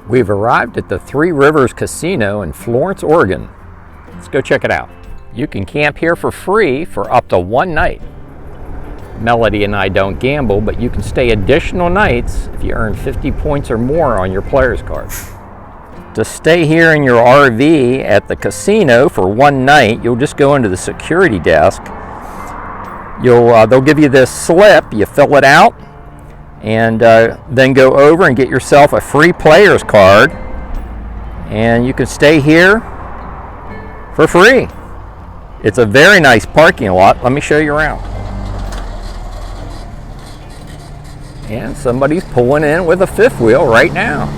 We've arrived at the Three Rivers Casino in Florence, Oregon. Let's go check it out. You can camp here for free for up to one night. Melody and I don't gamble, but you can stay additional nights if you earn 50 points or more on your player's card. To stay here in your RV at the casino for one night, you'll just go into the security desk. They'll give you this slip, you fill it out, and then go over and get yourself a free player's card, and you can stay here for free. It's a very nice parking lot. Let me show you around. And somebody's pulling in with a fifth wheel right now.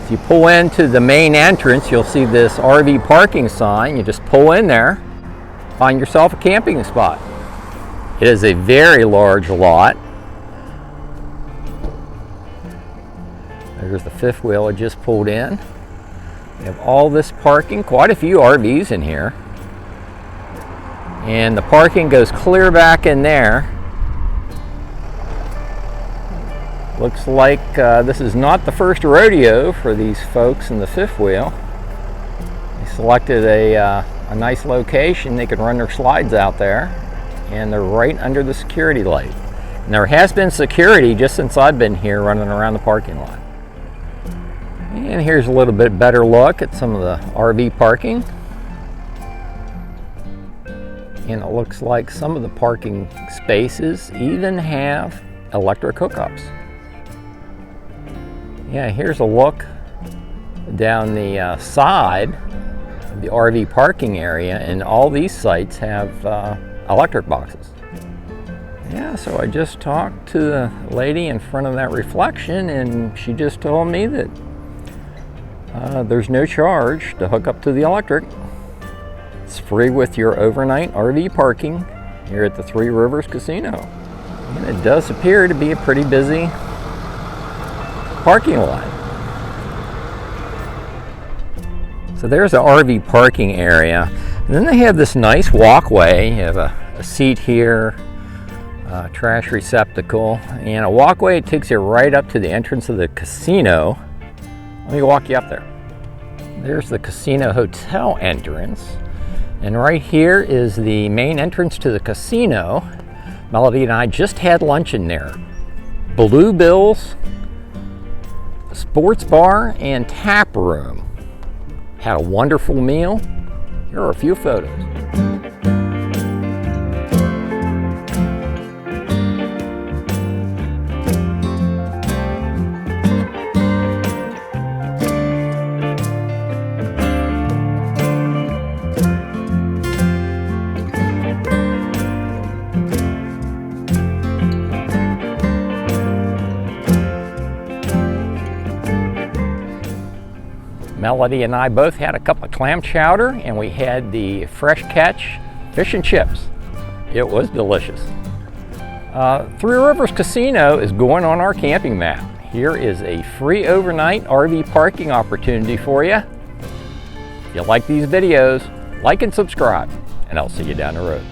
If you pull into the main entrance, you'll see this RV parking sign. You just pull in there, find yourself a camping spot. It is a very large lot. There's the fifth wheel I just pulled in. We have all this parking, quite a few RVs in here. And the parking goes clear back in there. Looks like this is not the first rodeo for these folks in the fifth wheel. They selected a nice location. They could run their slides out there. And they're right under the security light. And there has been security just since I've been here running around the parking lot. And here's a little bit better look at some of the RV parking. And it looks like some of the parking spaces even have electric hookups. Yeah, here's a look down the side of the RV parking area, and all these sites have electric boxes. Yeah, so I just talked to the lady in front of that reflection, and she just told me that there's no charge to hook up to the electric. It's free with your overnight RV parking here at the Three Rivers Casino. And it does appear to be a pretty busy parking lot. So there's the RV parking area. And then they have this nice walkway. You have a seat here, a trash receptacle, and a walkway. It takes you right up to the entrance of the casino. Let me walk you up there. There's the casino hotel entrance. And right here is the main entrance to the casino. Melody and I just had lunch in there. Blue Bills, sports bar, and tap room. Had a wonderful meal. Here are a few photos. Melody and I both had a cup of clam chowder, and we had the fresh catch fish and chips. It was delicious. Three Rivers Casino is going on our camping map. Here is a free overnight RV parking opportunity for you. If you like these videos, like and subscribe, and I'll see you down the road.